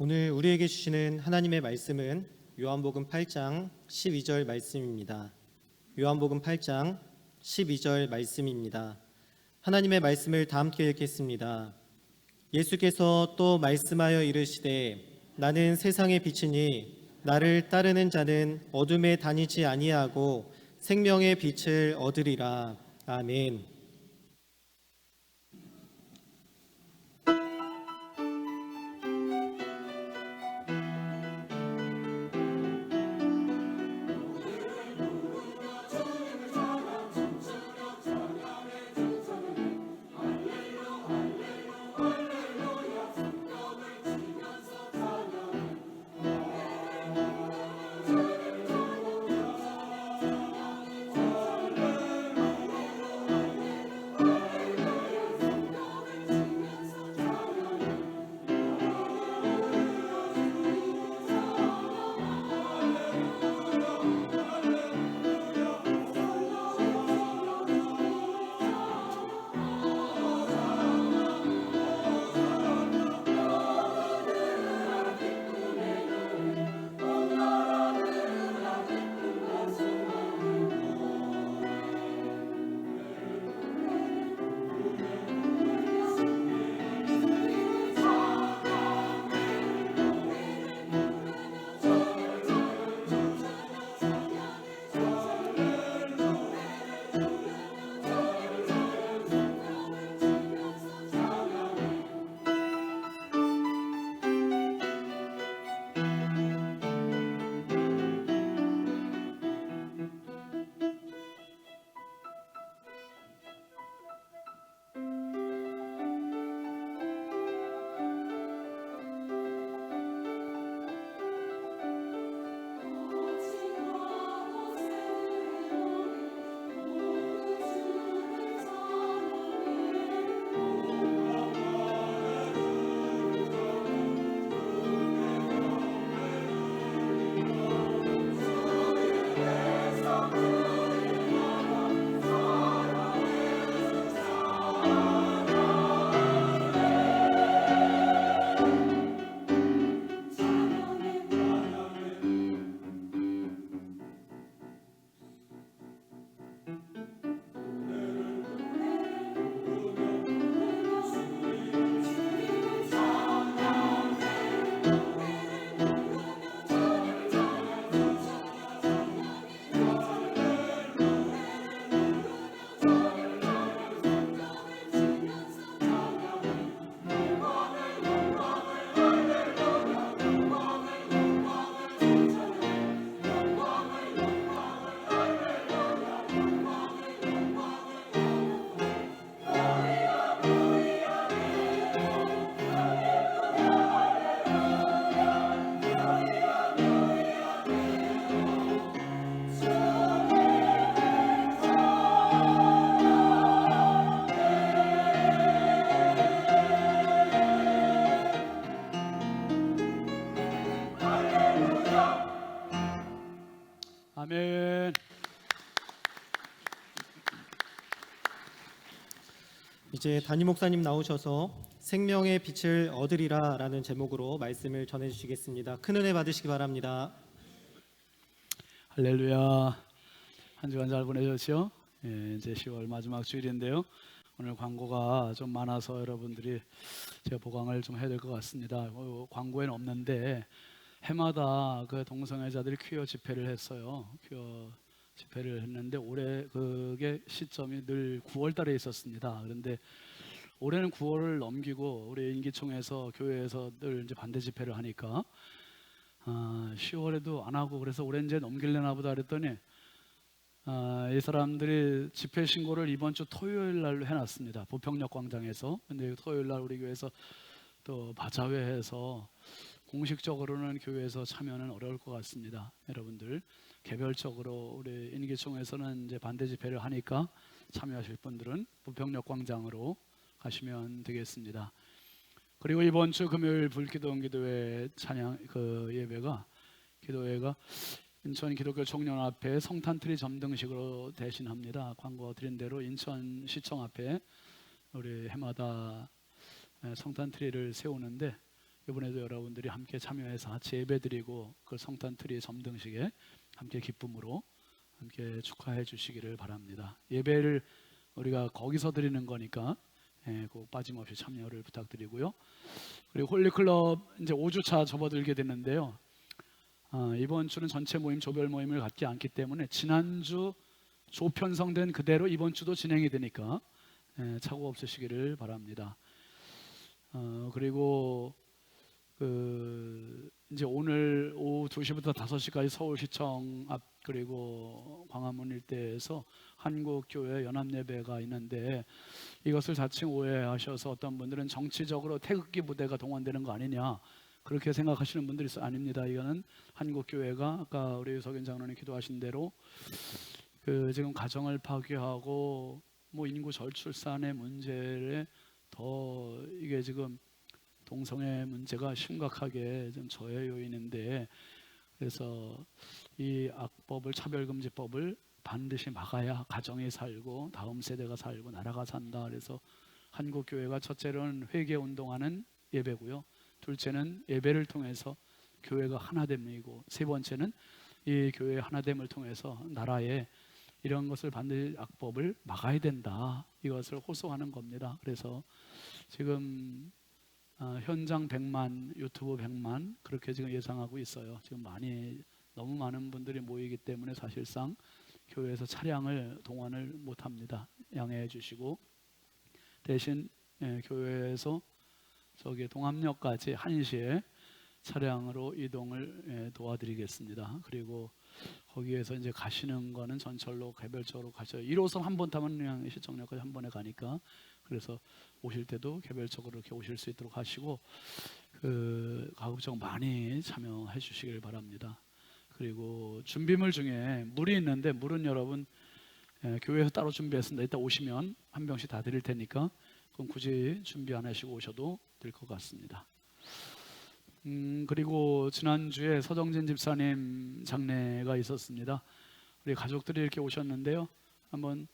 오늘 우리에게 주시는 하나님의 말씀은 요한복음 8장 12절 말씀입니다. 요한복음 8장 12절 말씀입니다. 하나님의 말씀을 다 함께 읽겠습니다. 예수께서 또 말씀하여 이르시되 나는 세상의 빛이니 나를 따르는 자는 어둠에 다니지 아니하고 생명의 빛을 얻으리라. 아멘. 아멘. 이제 담임 목사님 나오셔서 생명의 빛을 얻으리라 라는 제목으로 말씀을 전해주시겠습니다. 큰 은혜 받으시기 바랍니다. 할렐루야. 한 주간 잘 보내셨죠? 이제 10월 마지막 주일인데요. 오늘 광고가 좀 많아서 여러분들이 제가 보강을 좀 해야 될 것 같습니다. 광고에는 없는데 해마다 그 동성애자들이 퀴어 집회를 했어요. 퀴어 집회를 했는데 올해 그게 시점이 늘 9월 달에 있었습니다. 그런데 올해는 9월을 넘기고 우리 인기총에서 교회에서 늘 이제 반대 집회를 하니까 10월에도 안 하고 그래서 올해 이제 넘길래나 보다 그랬더니 이 사람들이 집회 신고를 이번 주 토요일 날로 해놨습니다. 부평역 광장에서. 근데 토요일 날 우리 교회에서 또 바자회해서 공식적으로는 교회에서 참여는 어려울 것 같습니다. 여러분들 개별적으로 우리 인기총에서는 이제 반대 집회를 하니까 참여하실 분들은 부평역 광장으로 가시면 되겠습니다. 그리고 이번 주 금요일 불기도원기도회 찬양 예배가 기도회가 인천 기독교 청년 앞에 성탄트리 점등식으로 대신합니다. 광고 드린 대로 인천시청 앞에 우리 해마다 성탄트리를 세우는데 이번에도 여러분들이 함께 참여해서 같이 예배드리고 그 성탄 트리 점등식에 함께 기쁨으로 함께 축하해 주시기를 바랍니다. 예배를 우리가 거기서 드리는 거니까 꼭 빠짐없이 참여를 부탁드리고요. 그리고 홀리클럽 이제 5주차 접어들게 됐는데요. 이번 주는 전체 모임 조별 모임을 갖지 않기 때문에 지난주 조 편성된 그대로 이번 주도 진행이 되니까 착오 없으시기를 바랍니다. 그리고 이제 오늘 오후 2시부터 5시까지 서울시청 앞 그리고 광화문 일대에서 한국교회 연합예배가 있는데 이것을 자칭 오해하셔서 어떤 분들은 정치적으로 태극기 부대가 동원되는 거 아니냐 그렇게 생각하시는 분들이 있어요. 아닙니다. 이거는 한국교회가 아까 우리 석윤 장로님 기도하신 대로 지금 가정을 파괴하고 뭐 인구 저출산의 문제에 더 이게 지금 동성애 문제가 심각하게 좀 저해 요인인데 그래서 이 악법을 차별금지법을 반드시 막아야 가정이 살고 다음 세대가 살고 나라가 산다. 그래서 한국교회가 첫째로는 회개운동하는 예배고요. 둘째는 예배를 통해서 교회가 하나됨이고 세 번째는 이 교회의 하나됨을 통해서 나라에 이런 것을 반드시 악법을 막아야 된다. 이것을 호소하는 겁니다. 그래서 지금 현장 100만, 유튜브 100만 그렇게 지금 예상하고 있어요. 지금 너무 많은 분들이 모이기 때문에 사실상 교회에서 차량을 동원을 못합니다. 양해해 주시고 대신 교회에서 저기 동암역까지 1시에 차량으로 이동을 도와드리겠습니다. 그리고 거기에서 이제 가시는 거는 전철로 개별적으로 가셔요. 1호선 한 번 타면 그냥 시청역까지 한 번에 가니까 그래서 오실 때도 개별적으로 이렇게 오실 수 있도록 하시고 가급적 많이 참여해 주시길 바랍니다. 그리고 준비물 중에 물이 있는데 물은 여러분 교회에서 따로 준비했습니다. 이따 오시면 한 병씩 다 드릴 테니까 그럼 굳이 준비 안 하시고 오셔도 될 것 같습니다. 그리고 지난주에 서정진 집사님 장례가 있었습니다. 우리 가족들이 이렇게 오셨는데요. 한번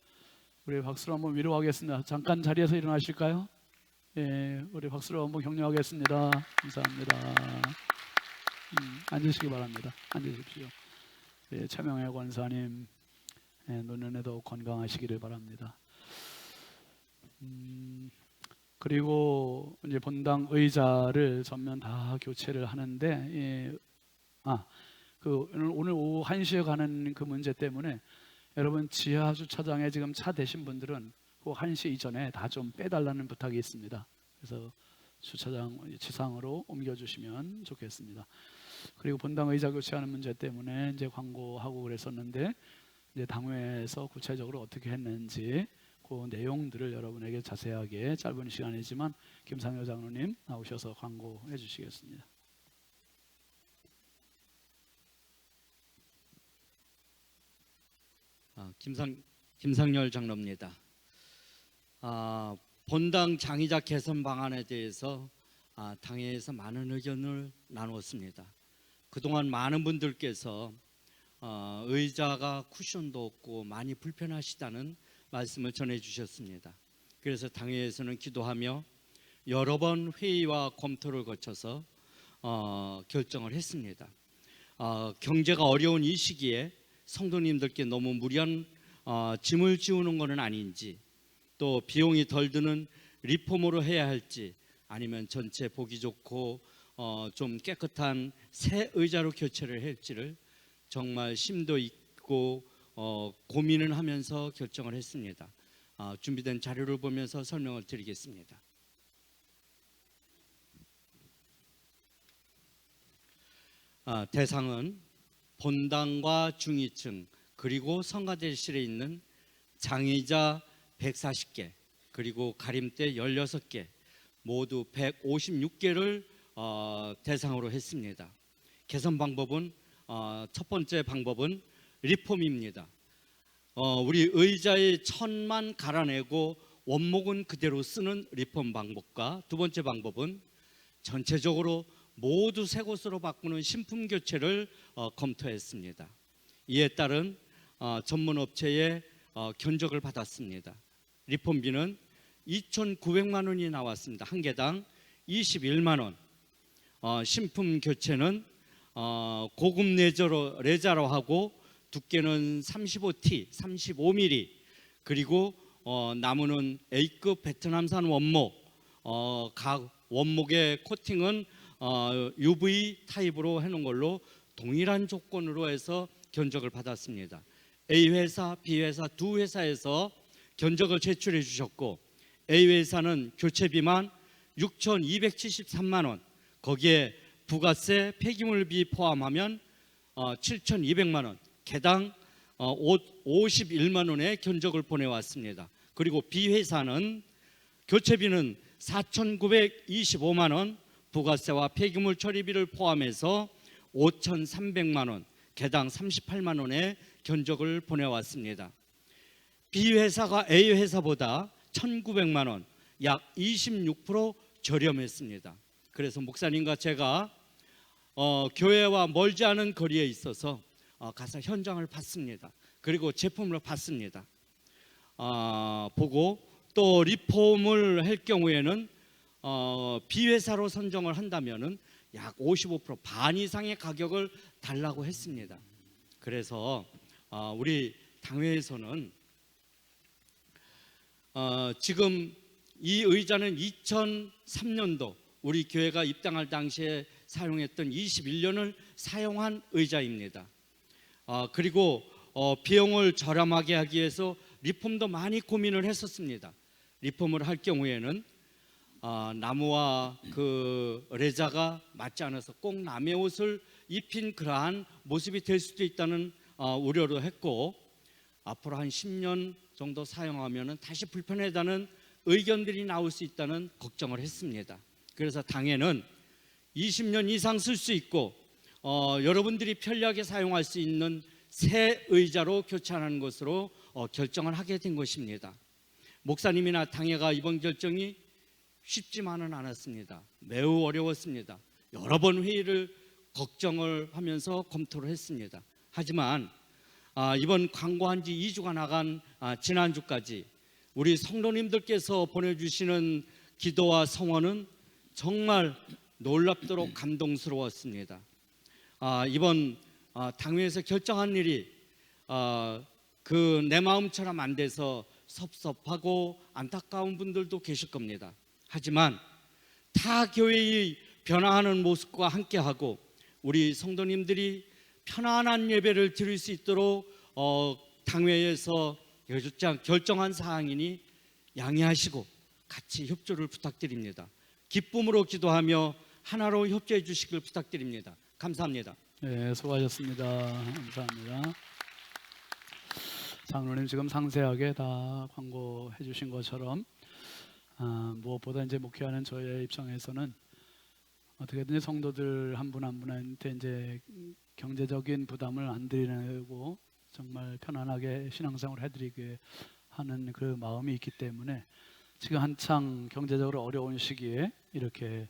우리 박수로 한번 위로하겠습니다. 잠깐 자리에서 일어나실까요? 예, 우리 박수로 한번 격려하겠습니다. 감사합니다. 앉으시기 바랍니다. 앉으십시오. 예, 최명애 권사님 노년에 더욱 건강하시기를 바랍니다. 그리고 이제 본당 의자를 전면 다 교체를 하는데 오늘 오후 1시에 가는 그 문제 때문에 여러분 지하 주차장에 지금 차 대신 분들은 그 1시 이전에 다 좀 빼달라는 부탁이 있습니다. 그래서 주차장 지상으로 옮겨주시면 좋겠습니다. 그리고 본당 의자 교체하는 문제 때문에 이제 광고하고 그랬었는데 이제 당회에서 구체적으로 어떻게 했는지 그 내용들을 여러분에게 자세하게 짧은 시간이지만 김상효 장로님 나오셔서 광고해 주시겠습니다. 김상열 장로입니다. 본당 장의자 개선 방안에 대해서 당회에서 많은 의견을 나누었습니다. 그동안 많은 분들께서 의자가 쿠션도 없고 많이 불편하시다는 말씀을 전해주셨습니다. 그래서 당회에서는 기도하며 여러 번 회의와 검토를 거쳐서 결정을 했습니다. 경제가 어려운 이 시기에 성도님들께 너무 무리한 짐을 지우는 것은 아닌지 또 비용이 덜 드는 리폼으로 해야 할지 아니면 전체 보기 좋고 좀 깨끗한 새 의자로 교체를 할지를 정말 심도 있고 고민을 하면서 결정을 했습니다. 준비된 자료를 보면서 설명을 드리겠습니다. 대상은 본당과 중위층 그리고 성가대실에 있는 장의자 140개 그리고 가림대 16개 모두 156개를 대상으로 했습니다. 개선 방법은 첫 번째 방법은 리폼입니다. 우리 의자의 천만 갈아내고 원목은 그대로 쓰는 리폼 방법과 두 번째 방법은 전체적으로 모두 새 곳으로 바꾸는 신품 교체를 검토했습니다. 이에 따른 전문 업체의 견적을 받았습니다. 리폼비는 2,900만 원이 나왔습니다. 한 개당 21만 원. 신품 교체는 고급 레자로 하고 두께는 35T, 35mm, 그리고 나무는 A급 베트남산 원목, 각 원목의 코팅은 UV 타입으로 해놓은 걸로 동일한 조건으로 해서 견적을 받았습니다. A 회사, B 회사 두 회사에서 견적을 제출해 주셨고, A 회사는 교체비만 6,273만 원, 거기에 부가세, 폐기물비 포함하면 7,200만 원, 개당 51만 원의 견적을 보내왔습니다. 그리고 B 회사는 교체비는 4,925만 원, 부가세와 폐기물 처리비를 포함해서 5,300만 원, 개당 38만 원의 견적을 보내왔습니다. B 회사가 A 회사보다 1,900만 원, 약 26% 저렴했습니다. 그래서 목사님과 제가 교회와 멀지 않은 거리에 있어서 가서 현장을 봤습니다. 그리고 제품을 봤습니다. 보고 또 리폼을 할 경우에는 비회사로 선정을 한다면은 약 55% 반 이상의 가격을 달라고 했습니다. 그래서 우리 당회에서는 지금 이 의자는 2003년도 우리 교회가 입당할 당시에 사용했던 21년을 사용한 의자입니다. 그리고 비용을 저렴하게 하기 위해서 리폼도 많이 고민을 했었습니다. 리폼을 할 경우에는 나무와 그 레자가 맞지 않아서 꼭 남의 옷을 입힌 그러한 모습이 될 수도 있다는 우려도 했고, 앞으로 한 10년 정도 사용하면 다시 불편하다는 의견들이 나올 수 있다는 걱정을 했습니다. 그래서 당에는 20년 이상 쓸 수 있고 여러분들이 편리하게 사용할 수 있는 새 의자로 교체하는 것으로 결정을 하게 된 것입니다. 목사님이나 당회가 이번 결정이 쉽지만은 않았습니다. 매우 어려웠습니다. 여러 번 회의를 걱정을 하면서 검토를 했습니다. 하지만 이번 광고한 지 2주가 나간 지난주까지 우리 성도님들께서 보내주시는 기도와 성원은 정말 놀랍도록 감동스러웠습니다. 이번 당회에서 결정한 일이 그 내 마음처럼 안 돼서 섭섭하고 안타까운 분들도 계실 겁니다. 하지만 타 교회의 변화하는 모습과 함께하고 우리 성도님들이 편안한 예배를 드릴 수 있도록 당회에서 결정한 사항이니 양해하시고 같이 협조를 부탁드립니다. 기쁨으로 기도하며 하나로 협조해 주시길 부탁드립니다. 감사합니다. 네, 수고하셨습니다. 감사합니다. 장로님 지금 상세하게 다 광고해 주신 것처럼 무엇보다 이제 목회하는 저의 입장에서는 어떻게든 성도들 한 분 한 분한테 이제 경제적인 부담을 안 드리고 정말 편안하게 신앙생활을 해드리게 하는 그 마음이 있기 때문에 지금 한창 경제적으로 어려운 시기에 이렇게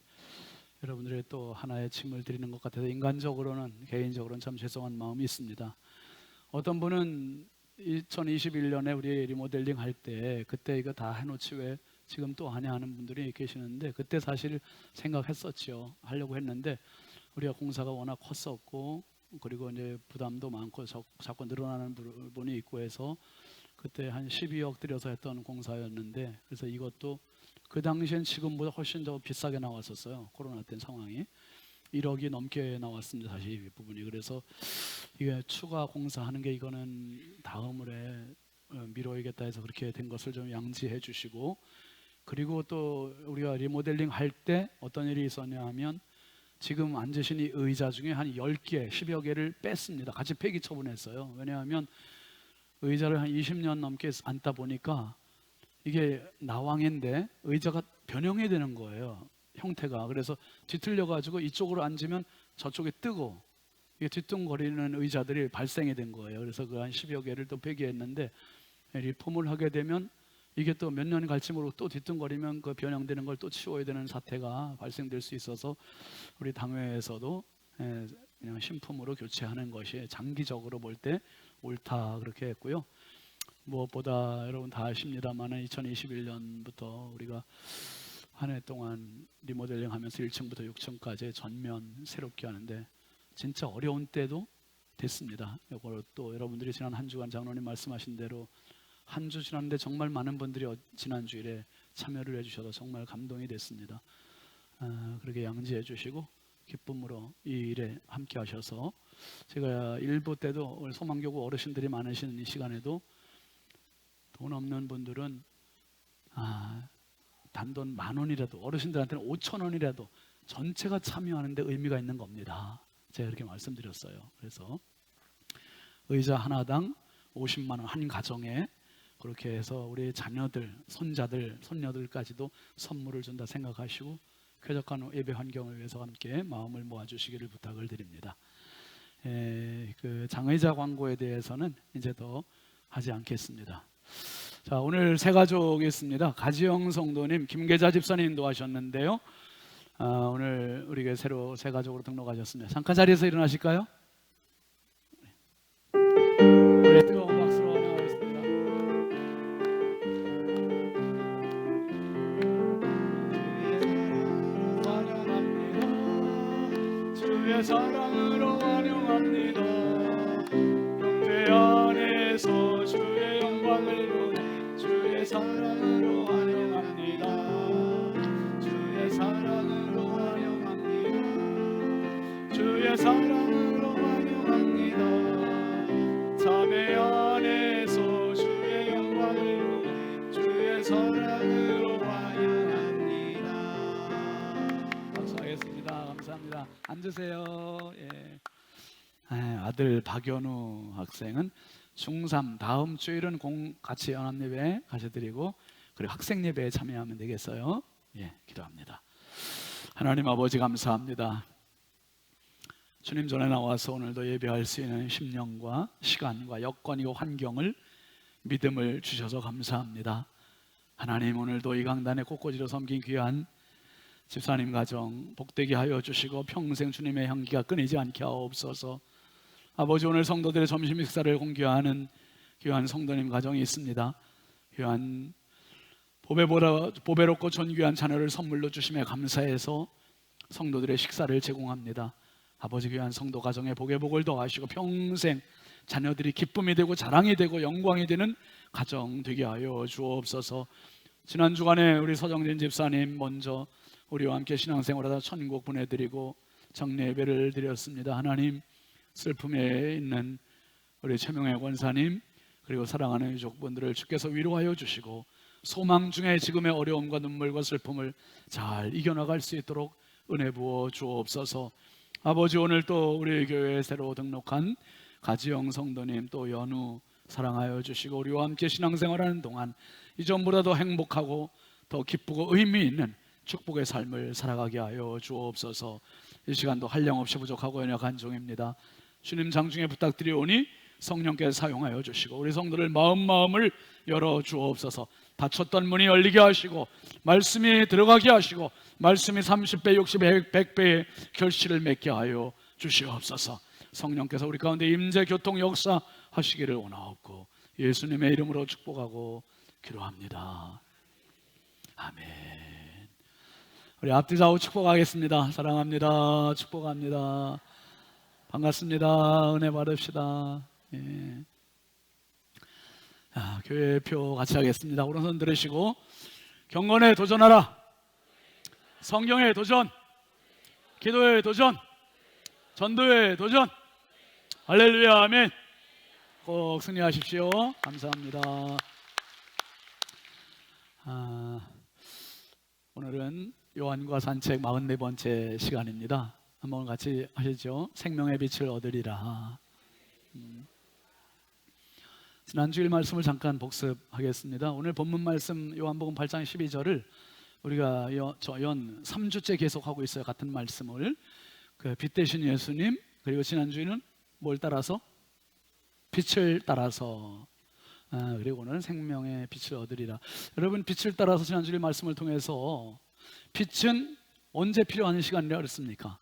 여러분들의 또 하나의 짐을 드리는 것 같아서 인간적으로는 개인적으로는 참 죄송한 마음이 있습니다. 어떤 분은 2021년에 우리 리모델링 할 때 그때 이거 다 해놓지 왜 지금 또 하냐 하는 분들이 계시는데, 그때 사실 생각했었죠. 하려고 했는데 우리가 공사가 워낙 컸었고 그리고 이제 부담도 많고 자꾸 늘어나는 부분이 있고 해서 그때 한 12억 들여서 했던 공사였는데, 그래서 이것도 그 당시엔 지금보다 훨씬 더 비싸게 나왔었어요. 코로나 때 상황이 1억이 넘게 나왔습니다. 사실 이 부분이. 그래서 이게 추가 공사하는 게 이거는 다음을에 미뤄야겠다 해서 그렇게 된 것을 좀 양지해 주시고, 그리고 또 우리가 리모델링 할 때 어떤 일이 있었냐 하면 지금 앉으신 이 의자 중에 한 10개, 10여 개를 뺐습니다. 같이 폐기 처분했어요. 왜냐하면 의자를 한 20년 넘게 앉다 보니까 이게 나왕인데 의자가 변형이 되는 거예요. 형태가. 그래서 뒤틀려 가지고 이쪽으로 앉으면 저쪽에 뜨고 이게 뒤뚱거리는 의자들이 발생이 된 거예요. 그래서 그 한 10여 개를 또 폐기했는데, 리폼을 하게 되면 이게 또 몇 년 갈지 모르고 또 뒤뚱거리면 그 변형되는 걸 또 치워야 되는 사태가 발생될 수 있어서 우리 당회에서도 그냥 신품으로 교체하는 것이 장기적으로 볼 때 옳다 그렇게 했고요. 무엇보다 여러분 다 아십니다만 2021년부터 우리가 한 해 동안 리모델링 하면서 1층부터 6층까지 전면 새롭게 하는데 진짜 어려운 때도 됐습니다. 이걸 또 여러분들이 지난 한 주간 장로님 말씀하신 대로 한 주 지났는데 정말 많은 분들이 지난 주일에 참여를 해주셔서 정말 감동이 됐습니다. 그렇게 양지해 주시고 기쁨으로 이 일에 함께 하셔서 제가 일부 때도 오늘 소망교구 어르신들이 많으신 이 시간에도 돈 없는 분들은 단돈 10,000원이라도, 어르신들한테는 5,000원이라도 전체가 참여하는데 의미가 있는 겁니다. 제가 이렇게 말씀드렸어요. 그래서 의자 하나당 50만 원 한 가정에 그렇게 해서 우리 자녀들, 손자들, 손녀들까지도 선물을 준다 생각하시고 쾌적한 예배 환경을 위해서 함께 마음을 모아주시기를 부탁을 드립니다. 그 장의자 광고에 대해서는 이제 더 하지 않겠습니다. 자, 오늘 세 가족이 있습니다. 가지영 성도님, 김계자 집사님 인도하셨는데요. 오늘 우리가 새로 세 가족으로 등록하셨습니다. 잠깐 자리에서 일어나실까요? 우리 뜨거운 박수로 환영하겠습니다. 주의 사랑으로 환영합니다. 영계 안에서 주의 영광을 보내 주의 사랑으로 환영합니다. 주의 사랑으로 환영합니다. 주의 사랑으로 환영합니다. 자매 안에서 주의 영광을 보내 주의 사랑으로 환영합니다. 박수하겠습니다. 감사합니다. 앉으세요. 예. 아들 박연우 학생은 중3 다음 주일은 같이 연합예배 가셔드리고 그리고 학생예배에 참여하면 되겠어요. 예, 기도합니다. 하나님 아버지 감사합니다. 주님 전에 나와서 오늘도 예배할 수 있는 심령과 시간과 여건이고 환경을 믿음을 주셔서 감사합니다. 하나님 오늘도 이 강단에 곳곳이로 섬긴 귀한 집사님 가정 복되게 하여 주시고 평생 주님의 향기가 끊이지 않게 하옵소서. 아버지 오늘 성도들의 점심 식사를 공개하는 귀한 성도님 가정이 있습니다. 귀한 보배롭고 존귀한 자녀를 선물로 주심에 감사해서 성도들의 식사를 제공합니다. 아버지 귀한 성도 가정에 복의 복을 더하시고 평생 자녀들이 기쁨이 되고 자랑이 되고 영광이 되는 가정 되게 하여 주옵소서. 지난 주간에 우리 서정진 집사님 먼저 우리와 함께 신앙생활하다 천국 보내드리고 정례 예배를 드렸습니다. 하나님 슬픔에 있는 우리 최명애 권사님 그리고 사랑하는 유족분들을 주께서 위로하여 주시고 소망 중에 지금의 어려움과 눈물과 슬픔을 잘 이겨나갈 수 있도록 은혜 부어 주옵소서. 아버지 오늘 또 우리 교회에 새로 등록한 가지영 성도님 또 연우 사랑하여 주시고 우리와 함께 신앙생활하는 동안 이전보다 더 행복하고 더 기쁘고 의미 있는 축복의 삶을 살아가게 하여 주옵소서. 이 시간도 한량없이 부족하고 연약한 종입니다. 주님 장중에 부탁드리오니 성령께서 사용하여 주시고 우리 성도들 마음을 열어 주옵소서. 닫혔던 문이 열리게 하시고 말씀이 들어가게 하시고 말씀이 30배, 60배, 100배의 결실을 맺게 하여 주시옵소서. 성령께서 우리 가운데 임재 교통 역사 하시기를 원하옵고 예수님의 이름으로 축복하고 기도합니다. 아멘. 우리 앞뒤 좌우 축복하겠습니다. 사랑합니다. 축복합니다. 반갑습니다. 은혜 받읍시다. 예. 교회표 같이 하겠습니다. 오른손 들으시고 경건에 도전하라. 성경에 도전, 기도에 도전, 전도에 도전. 할렐루야 아멘. 꼭 승리하십시오. 감사합니다. 오늘은 요한과 산책 44번째 시간입니다. 한번 같이 하시죠. 생명의 빛을 얻으리라. 지난 주일 말씀을 잠깐 복습하겠습니다. 오늘 본문 말씀 요한복음 8장 12절을 우리가 연 3주째 계속하고 있어요. 같은 말씀을 그 빛 대신 예수님 그리고 지난 주일은 뭘 따라서? 빛을 따라서 그리고 오늘은 생명의 빛을 얻으리라. 여러분 빛을 따라서 지난 주일 말씀을 통해서 빛은 언제 필요한 시간이라 그랬습니까?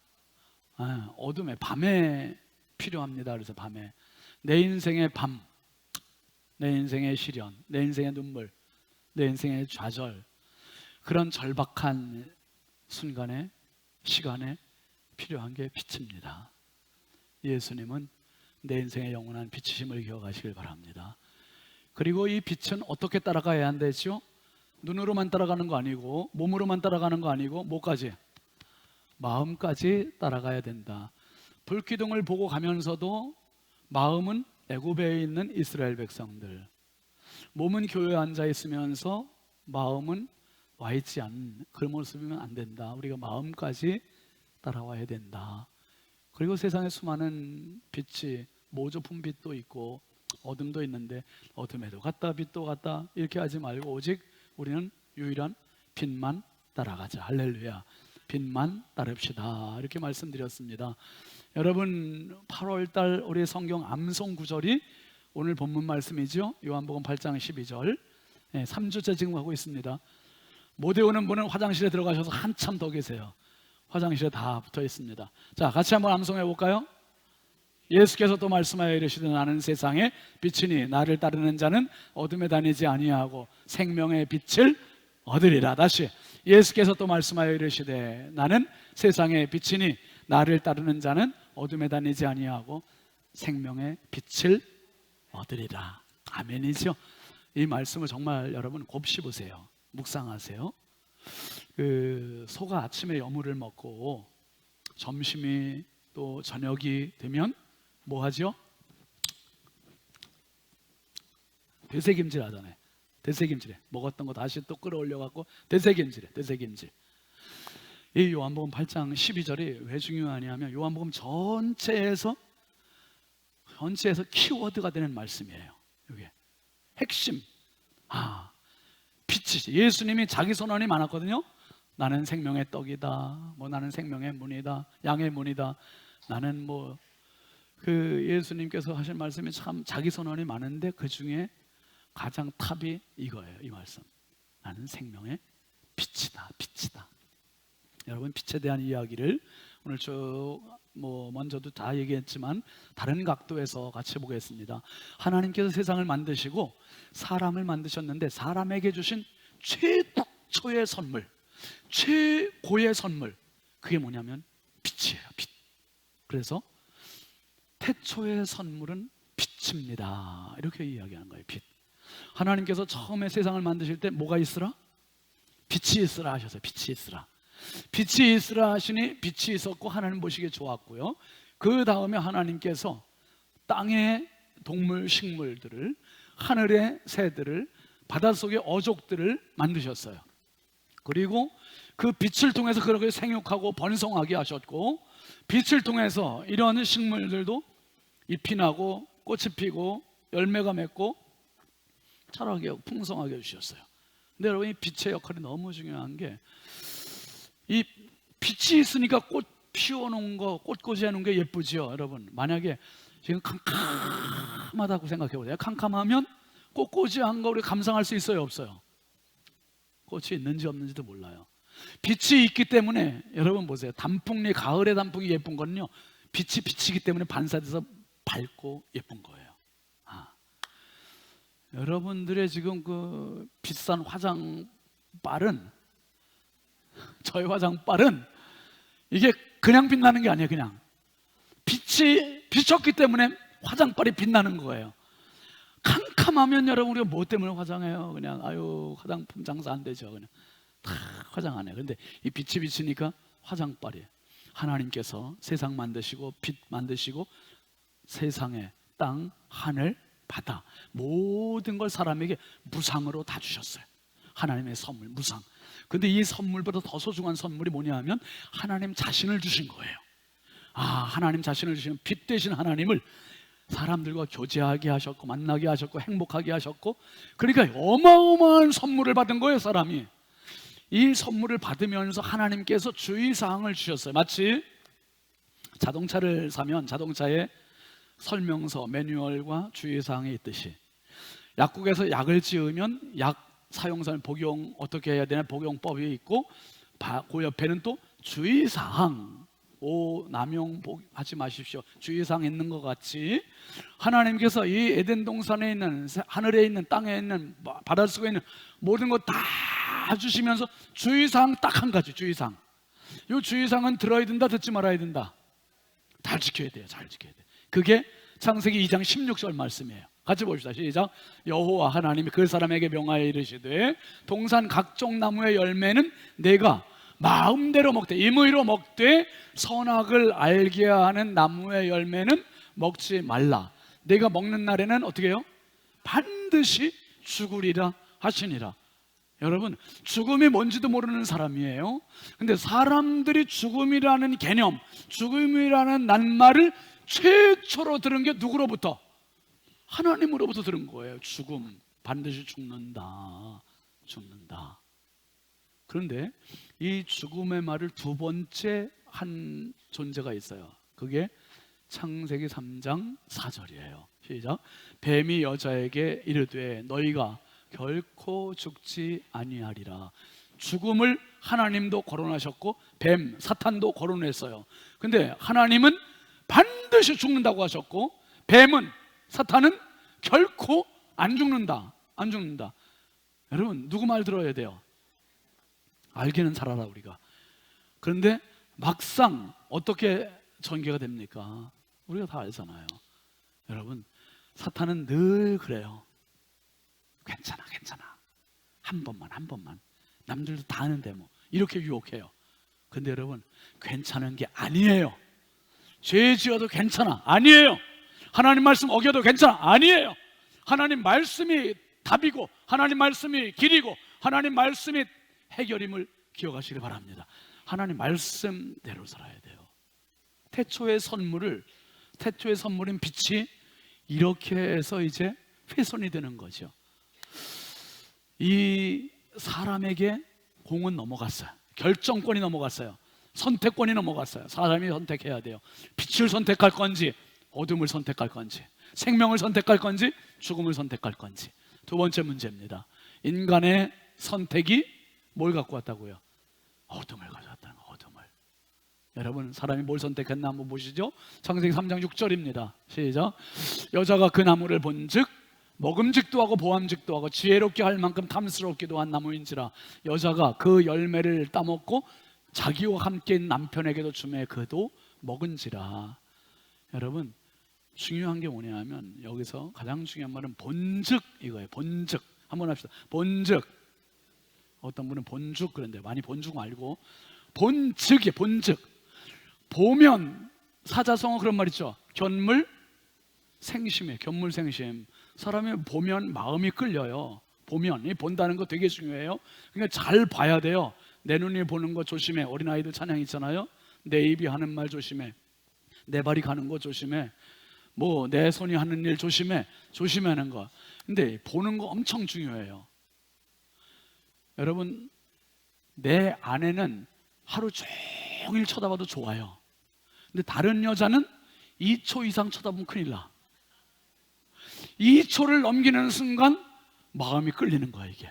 어둠에 밤에 필요합니다. 그래서 밤에 내 인생의 밤, 내 인생의 시련, 내 인생의 눈물, 내 인생의 좌절 그런 절박한 순간에, 시간에 필요한 게 빛입니다. 예수님은 내 인생의 영원한 빛이심을 기억하시길 바랍니다. 그리고 이 빛은 어떻게 따라가야 한다죠? 눈으로만 따라가는 거 아니고, 몸으로만 따라가는 거 아니고, 뭐까지? 마음까지 따라가야 된다. 불기둥을 보고 가면서도 마음은 애굽에 있는 이스라엘 백성들, 몸은 교회에 앉아 있으면서 마음은 와 있지 않은 그런 모습이면 안 된다. 우리가 마음까지 따라와야 된다. 그리고 세상에 수많은 빛이, 모조품 빛도 있고 어둠도 있는데 어둠에도 갔다 빛도 갔다 이렇게 하지 말고 오직 우리는 유일한 빛만 따라가자. 할렐루야. 빛만 따릅시다. 이렇게 말씀드렸습니다. 여러분, 8월달 우리 성경 암송 구절이 오늘 본문 말씀이죠. 요한복음 8장 12절. 3주째 지금 하고 있습니다. 못 외우는 분은 화장실에 들어가셔서 한참 더 계세요. 화장실에 다 붙어 있습니다. 자, 같이 한번 암송해 볼까요? 예수께서 또 말씀하여 이르시되 나는 세상의 빛이니 나를 따르는 자는 어둠에 다니지 아니하고 생명의 빛을 얻으리라. 다시, 예수께서 또 말씀하여 이르시되 나는 세상의 빛이니 나를 따르는 자는 어둠에 다니지 아니하고 생명의 빛을 얻으리라. 아멘이죠. 이 말씀을 정말 여러분 곱씹으세요. 보세요. 묵상하세요. 소가 아침에 여물을 먹고 점심이 또 저녁이 되면 뭐 하죠? 되새김질 하잖아요. 되새김질해. 먹었던 거 다시 또 끌어올려 갖고 되새김질해. 되새김질. 이 요한복음 8장 12절이 왜 중요하냐면 요한복음 전체에서 키워드가 되는 말씀이에요. 이게 핵심. 빛이지. 예수님이 자기 선언이 많았거든요. 나는 생명의 떡이다. 나는 생명의 문이다. 양의 문이다. 나는 예수님께서 하신 말씀이 참 자기 선언이 많은데 그 중에 가장 탑이 이거예요. 이 말씀. 나는 생명의 빛이다. 빛이다. 여러분, 빛에 대한 이야기를 오늘 먼저도 다 얘기했지만 다른 각도에서 같이 보겠습니다. 하나님께서 세상을 만드시고 사람을 만드셨는데 사람에게 주신 최초의 선물, 최고의 선물, 그게 뭐냐면 빛이에요. 빛. 그래서 태초의 선물은 빛입니다. 이렇게 이야기하는 거예요. 빛. 하나님께서 처음에 세상을 만드실 때 뭐가 있으라? 빛이 있으라 하셨어요. 빛이 있으라. 빛이 있으라 하시니 빛이 있었고 하나님 보시기에 좋았고요. 그 다음에 하나님께서 땅의 동물 식물들을, 하늘의 새들을, 바닷속의 어족들을 만드셨어요. 그리고 그 빛을 통해서 그렇게 생육하고 번성하게 하셨고, 빛을 통해서 이런 식물들도 잎이 나고 꽃이 피고 열매가 맺고 자라게 하고 풍성하게 해주셨어요. 근데 여러분, 이 빛의 역할이 너무 중요한 게, 이 빛이 있으니까 꽃 피워놓은 거, 꽃꽂이 해놓은 게 예쁘죠. 여러분, 만약에 지금 캄캄하다고 생각해 보세요. 캄캄하면 꽃꽂이 한 거 우리 감상할 수 있어요, 없어요? 꽃이 있는지 없는지도 몰라요. 빛이 있기 때문에, 여러분 보세요. 단풍잎, 가을의 단풍이 예쁜 거는요, 빛이 비치기 때문에 반사돼서 밝고 예쁜 거예요. 여러분들의 지금 그 비싼 화장빨은, 저의 화장빨은 이게 그냥 빛나는 게 아니에요. 그냥 빛이 비쳤기 때문에 화장빨이 빛나는 거예요. 캄캄하면 여러분, 우리가 뭐 때문에 화장해요? 그냥 화장품 장사 안 되죠. 그냥 다 화장 안 해요. 근데 이 빛이 비치니까 화장빨이에요. 하나님께서 세상 만드시고 빛 만드시고 세상에 땅, 하늘, 바다, 모든 걸 사람에게 무상으로 다 주셨어요. 하나님의 선물, 무상. 근데 이 선물보다 더 소중한 선물이 뭐냐 하면 하나님 자신을 주신 거예요. 하나님 자신을 주시는 빛 되신 하나님을 사람들과 교제하게 하셨고 만나게 하셨고 행복하게 하셨고, 그러니까 어마어마한 선물을 받은 거예요. 사람이 이 선물을 받으면서 하나님께서 주의사항을 주셨어요. 마치 자동차를 사면 자동차에 설명서, 매뉴얼과 주의사항이 있듯이, 약국에서 약을 지으면 약 사용선 복용 어떻게 해야 되나 복용법이 있고, 그 옆에는 또 주의사항, 남용하지 마십시오, 주의사항 있는 것 같이, 하나님께서 이 에덴 동산에 있는, 하늘에 있는, 땅에 있는, 바닷속에 있는 모든 것 다 다 주시면서 주의사항 딱 한 가지, 주의사항. 이 주의사항은 들어야 된다, 듣지 말아야 된다. 잘 지켜야 돼요. 잘 지켜야 돼요. 그게 창세기 2장 16절 말씀이에요. 같이 봅시다. 시작. 여호와 하나님이 그 사람에게 명하여 이르시되 동산 각종 나무의 열매는 내가 마음대로 먹되 임의로 먹되 선악을 알게 하는 나무의 열매는 먹지 말라. 내가 먹는 날에는 어떻게 해요? 반드시 죽으리라 하시니라. 여러분, 죽음이 뭔지도 모르는 사람이에요. 근데 사람들이 죽음이라는 개념, 죽음이라는 낱말을 최초로 들은 게 누구로부터? 하나님으로부터 들은 거예요. 죽음, 반드시 죽는다. 죽는다. 그런데 이 죽음의 말을 두 번째 한 존재가 있어요. 그게 창세기 3장 4절이에요. 시작. 뱀이 여자에게 이르되 너희가 결코 죽지 아니하리라. 죽음을 하나님도 거론하셨고 뱀, 사탄도 거론했어요. 근데 하나님은 반드시 죽는다고 하셨고 뱀은, 사탄은 결코 안 죽는다. 안 죽는다. 여러분, 누구 말 들어야 돼요? 알기는 잘하라 우리가. 그런데 막상 어떻게 전개가 됩니까? 우리가 다 알잖아요. 여러분, 사탄은 늘 그래요. 괜찮아, 괜찮아. 한 번만. 남들도 다 아는데 뭐. 이렇게 유혹해요. 근데 여러분, 괜찮은 게 아니에요. 죄 지어도 괜찮아. 아니에요. 하나님 말씀 어겨도 괜찮아. 아니에요. 하나님 말씀이 답이고 하나님 말씀이 길이고 하나님 말씀이 해결임을 기억하시길 바랍니다. 하나님 말씀대로 살아야 돼요. 태초의 선물인 빛이 이렇게 해서 이제 훼손이 되는 거죠. 이 사람에게 공은 넘어갔어요. 결정권이 넘어갔어요. 선택권이 넘어갔어요. 사람이 선택해야 돼요. 빛을 선택할 건지 어둠을 선택할 건지, 생명을 선택할 건지 죽음을 선택할 건지. 두 번째 문제입니다. 인간의 선택이 뭘 갖고 왔다고요? 어둠을 가져왔다는 거. 어둠을. 여러분, 사람이 뭘 선택했나 한번 보시죠. 창세기 3장 6절입니다. 시작. 여자가 그 나무를 본즉 먹음직도 하고 보암직도 하고 지혜롭게 할 만큼 탐스럽기도 한 나무인지라. 여자가 그 열매를 따먹고 자기와 함께 있는 남편에게도 주매 그도 먹은지라. 여러분, 중요한 게 뭐냐면 여기서 가장 중요한 말은 본즉 이거예요. 본즉. 한번 합시다. 본즉. 어떤 분은 본죽 그런데 많이 본죽 말고 본즉이에요. 본즉. 보면, 사자성어 그런 말 있죠. 견물 생심이에요. 견물 생심. 사람이 보면 마음이 끌려요. 보면, 이 본다는 거 되게 중요해요. 그러니까 잘 봐야 돼요. 내 눈이 보는 거 조심해. 어린아이들 찬양 있잖아요. 내 입이 하는 말 조심해. 내 발이 가는 거 조심해. 뭐 내 손이 하는 일 조심해. 조심하는 거. 근데 보는 거 엄청 중요해요. 여러분, 내 아내는 하루 종일 쳐다봐도 좋아요. 근데 다른 여자는 2초 이상 쳐다보면 큰일 나. 2초를 넘기는 순간 마음이 끌리는 거야 이게.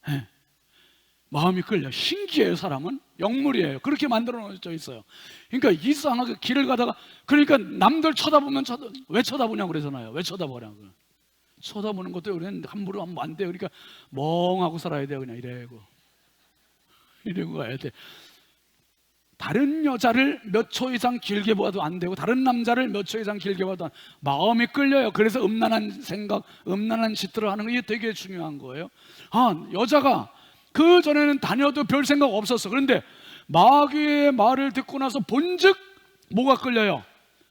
네. 마음이 끌려. 신기해요. 사람은 영물이에요. 그렇게 만들어 놓여져 있어요. 그러니까 이상하게 길을 가다가, 그러니까 남들 쳐다보면 왜 쳐다보냐고 그러잖아요. 왜 쳐다보냐고. 쳐다보는 것도 우리는 함부로 하면 안 돼요. 그러니까 멍하고 살아야 돼요. 그냥 이러고 가야 돼. 다른 여자를 몇 초 이상 길게 봐도 안 되고 다른 남자를 몇 초 이상 길게 봐도 마음이 끌려요. 그래서 음란한 생각, 음란한 짓들을 하는 게 이게 되게 중요한 거예요. 여자가 그 전에는 다녀도 별 생각 없었어. 그런데 마귀의 말을 듣고 나서 본즉 뭐가 끌려요?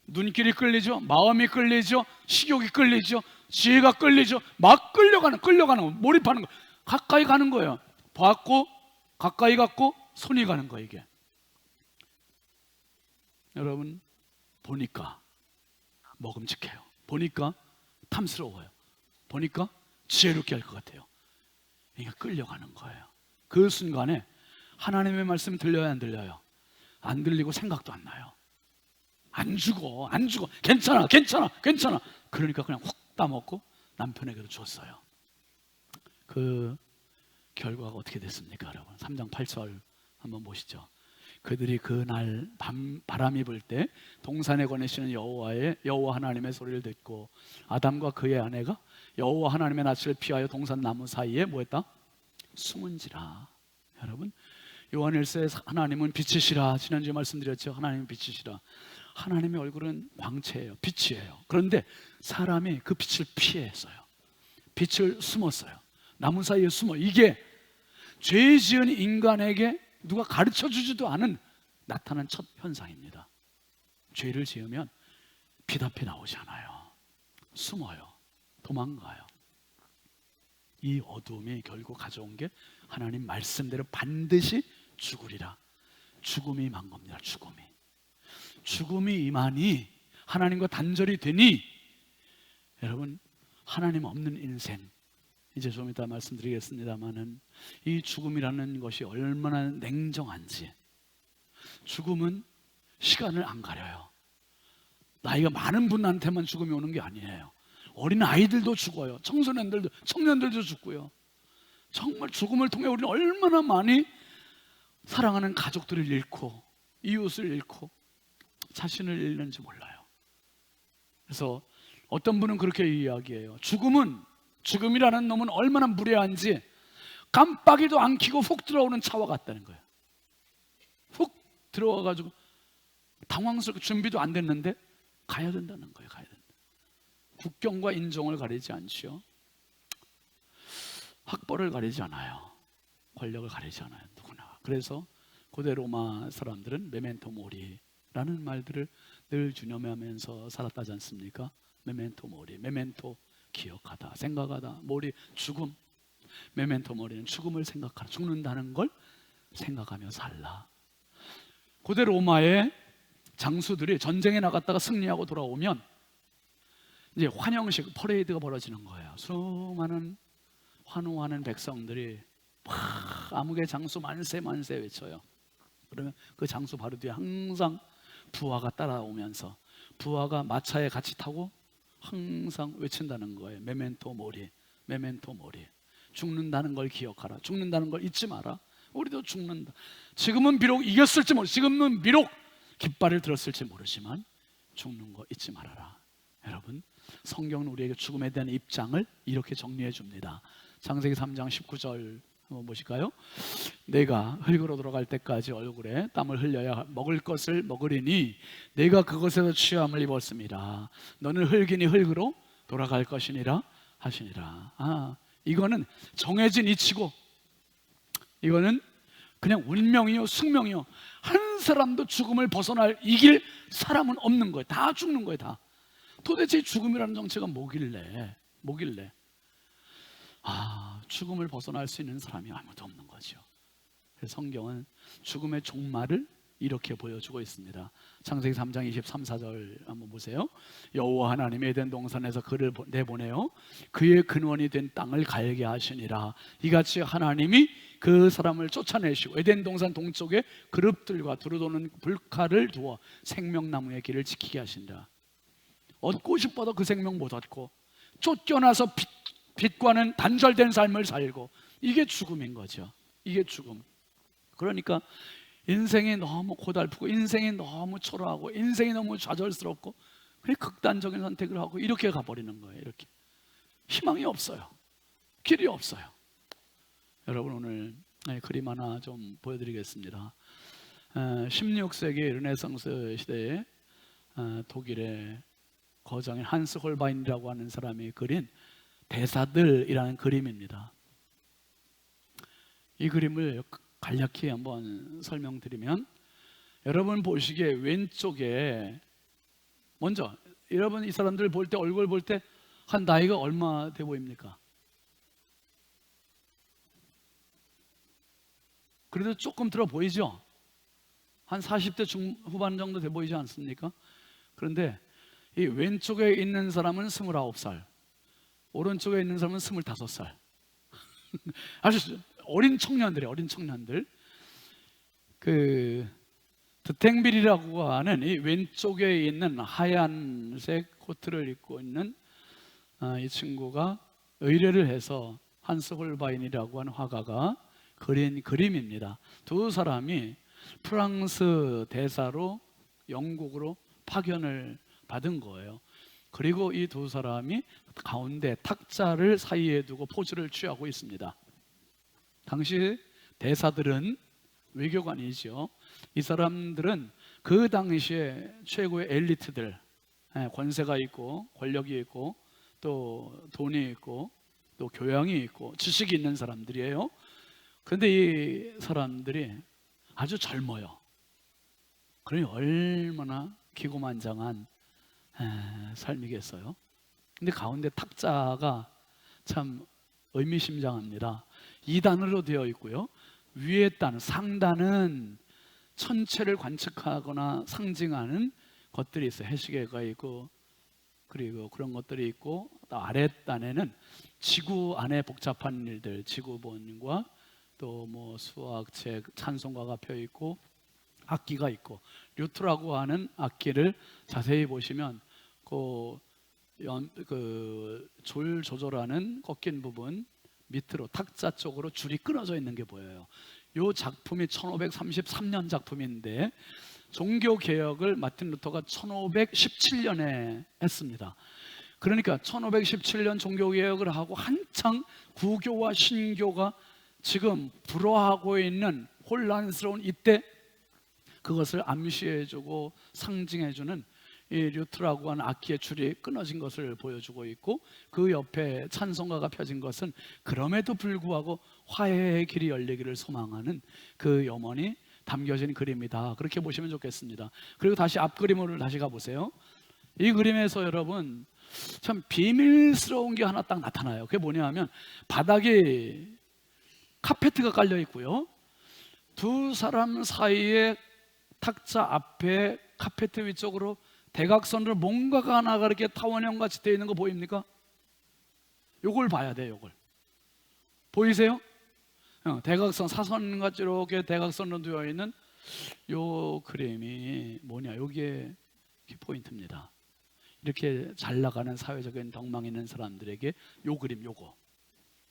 눈길이 끌리죠. 마음이 끌리죠. 식욕이 끌리죠. 지혜가 끌리죠. 막 끌려가는 몰입하는 거. 가까이 가는 거예요. 봤고 가까이 갔고 손이 가는 거예요 이게. 여러분, 보니까 먹음직해요. 보니까 탐스러워요. 보니까 지혜롭게 할 것 같아요. 그러니까 끌려가는 거예요. 그 순간에 하나님의 말씀 들려요, 안 들려요? 안 들리고 생각도 안 나요. 안 죽어. 괜찮아. 그러니까 그냥 훅 따먹고 남편에게도 줬어요. 그 결과가 어떻게 됐습니까, 여러분? 3장 8절 한번 보시죠. 그들이 그날 바람이 불 때 동산에 거내시는 여호와 하나님의 소리를 듣고 아담과 그의 아내가 여호와 하나님의 낯을 피하여 동산 나무 사이에 뭐했다? 숨은지라. 여러분, 요한일서에 하나님은 빛이시라, 지난주에 말씀드렸죠. 하나님은 빛이시라. 하나님의 얼굴은 광채예요, 빛이에요. 그런데 사람이 그 빛을 피했어요. 빛을 숨었어요. 나무 사이에 숨어. 이게 죄 지은 인간에게 누가 가르쳐주지도 않은 나타난 첫 현상입니다. 죄를 지으면 빛 앞에 나오지 않아요. 숨어요. 도망가요. 이 어두움이 결국 가져온 게 하나님 말씀대로 반드시 죽으리라. 죽음이 임한 겁니다. 죽음이 임하니, 하나님과 단절이 되니, 여러분, 하나님 없는 인생, 이제 좀 이따 말씀드리겠습니다만은 이 죽음이라는 것이 얼마나 냉정한지. 죽음은 시간을 안 가려요. 나이가 많은 분한테만 죽음이 오는 게 아니에요. 어린 아이들도 죽어요. 청소년들도, 청년들도 죽고요. 정말 죽음을 통해 우리는 얼마나 많이 사랑하는 가족들을 잃고, 이웃을 잃고, 자신을 잃는지 몰라요. 그래서 어떤 분은 그렇게 이야기해요. 죽음이라는 놈은 얼마나 무례한지 깜빡이도 안 켜고 훅 들어오는 차와 같다는 거예요. 훅 들어와가지고 당황스럽게 준비도 안 됐는데 가야 된다는 거예요. 가야 된다. 국경과 인종을 가리지 않지요. 학벌을 가리지 않아요. 권력을 가리지 않아요. 누구나. 그래서 고대 로마 사람들은 메멘토 모리라는 말들을 늘 주념하면서 살았다지 않습니까? 메멘토 모리, 메멘토 기억하다, 생각하다, 모리 죽음. 메멘토 모리는 죽음을 생각하라, 죽는다는 걸 생각하며 살라. 고대 로마의 장수들이 전쟁에 나갔다가 승리하고 돌아오면 이제 환영식, 퍼레이드가 벌어지는 거예요. 수많은 환호하는 백성들이 막 암흑의 장수 만세 만세 외쳐요. 그러면 그 장수 바로 뒤에 항상 부하가 따라오면서, 부하가 마차에 같이 타고 항상 외친다는 거예요. 메멘토 모리, 메멘토 모리. 죽는다는 걸 기억하라. 죽는다는 걸 잊지 마라. 우리도 죽는다. 지금은 비록 이겼을지 지금은 비록 깃발을 들었을지 모르지만 죽는 거 잊지 말아라. 여러분, 성경은 우리에게 죽음에 대한 입장을 이렇게 정리해 줍니다. 창세기 3장 19절 한번 보실까요? 내가 흙으로 돌아갈 때까지 얼굴에 땀을 흘려야 먹을 것을 먹으리니 내가 그것에서 취함을 입었습니다. 너는 흙이니 흙으로 돌아갈 것이니라 하시니라. 이거는 정해진 이치고, 이거는 그냥 운명이요 숙명이요, 한 사람도 죽음을 이길 사람은 없는 거예요. 다 죽는 거예요. 다. 도대체 죽음이라는 정체가 뭐길래 죽음을 벗어날 수 있는 사람이 아무도 없는 거죠. 그래서 성경은 죽음의 종말을 이렇게 보여주고 있습니다. 창세기 3장 23, 4절 한번 보세요. 여호와 하나님이 에덴 동산에서 그를 내보내어 그의 근원이 된 땅을 갈게 하시니라. 이같이 하나님이 그 사람을 쫓아내시고 에덴 동산 동쪽에 그룹들과 두루도는 불칼을 두어 생명나무의 길을 지키게 하신다. 얻고 싶어도 그 생명 못 얻고, 쫓겨나서 빛과는 단절된 삶을 살고, 이게 죽음인 거죠. 이게 죽음. 그러니까 인생이 너무 고달프고, 인생이 너무 초라하고, 인생이 너무 좌절스럽고, 그냥 극단적인 선택을 하고 이렇게 가버리는 거예요. 이렇게 희망이 없어요. 길이 없어요. 여러분, 오늘 그림 하나 좀 보여드리겠습니다. 16세기 르네상스 시대에 독일의 거장인 한스 홀바인이라고 하는 사람이 그린 대사들이라는 그림입니다. 이 그림을 간략히 한번 설명드리면, 여러분 보시기에 왼쪽에 먼저, 여러분 이 사람들 볼 때, 얼굴 볼 때 한 나이가 얼마 돼 보입니까? 그래도 조금 들어 보이죠? 한 40대 중후반 정도 돼 보이지 않습니까? 그런데 이 왼쪽에 있는 사람은 29살, 오른쪽에 있는 사람은 25살. 아주 어린 청년들. 그 드탱빌이라고 하는 이 왼쪽에 있는 하얀색 코트를 입고 있는 이 친구가 의뢰를 해서 한스 홀바인이라고 하는 화가가 그린 그림입니다. 두 사람이 프랑스 대사로 영국으로 파견을 받은 거예요. 그리고 이 두 사람이 가운데 탁자를 사이에 두고 포즈를 취하고 있습니다. 당시 대사들은 외교관이죠. 이 사람들은 그 당시에 최고의 엘리트들, 권세가 있고 권력이 있고 또 돈이 있고 또 교양이 있고 지식이 있는 사람들이에요. 그런데 이 사람들이 아주 젊어요. 그러니 얼마나 기고만장한 삶이겠어요. 근데 가운데 탁자가 참 의미심장합니다. 2단으로 되어 있고요. 위에 단, 상단은 천체를 관측하거나 상징하는 것들이 있어요. 해시계가 있고 그리고 그런 것들이 있고, 또 아랫단에는 지구 안에 복잡한 일들, 지구본과 또 뭐 수학책, 찬송가가 펴 있고 악기가 있고, 류트라고 하는 악기를 자세히 보시면 줄 조절하는 꺾인 부분 밑으로 탁자 쪽으로 줄이 끊어져 있는 게 보여요. 이 작품이 1533년 작품인데 종교 개혁을 마틴 루터가 1517년에 했습니다. 그러니까 1517년 종교 개혁을 하고 한창 구교와 신교가 지금 불화하고 있는 혼란스러운 이때 그것을 암시해주고 상징해주는 이 류트라고 하는 악기의 줄이 끊어진 것을 보여주고 있고, 그 옆에 찬송가가 펴진 것은 그럼에도 불구하고 화해의 길이 열리기를 소망하는 그 염원이 담겨진 그림이다. 그렇게 보시면 좋겠습니다. 그리고 다시 앞 그림으로 다시 가보세요. 이 그림에서 여러분 참 비밀스러운 게 하나 딱 나타나요. 그게 뭐냐 하면 바닥에 카페트가 깔려 있고요, 두 사람 사이에 탁자 앞에 카페트 위쪽으로 대각선으로 뭔가가 하나가 이렇게 타원형 같이 되어 있는 거 보입니까? 요걸 봐야 돼요. 요걸 보이세요? 대각선, 사선같이 이렇게 대각선으로 되어 있는 요 그림이 뭐냐, 요게 키포인트입니다. 이렇게 잘 나가는 사회적인 덕망 있는 사람들에게 요 그림,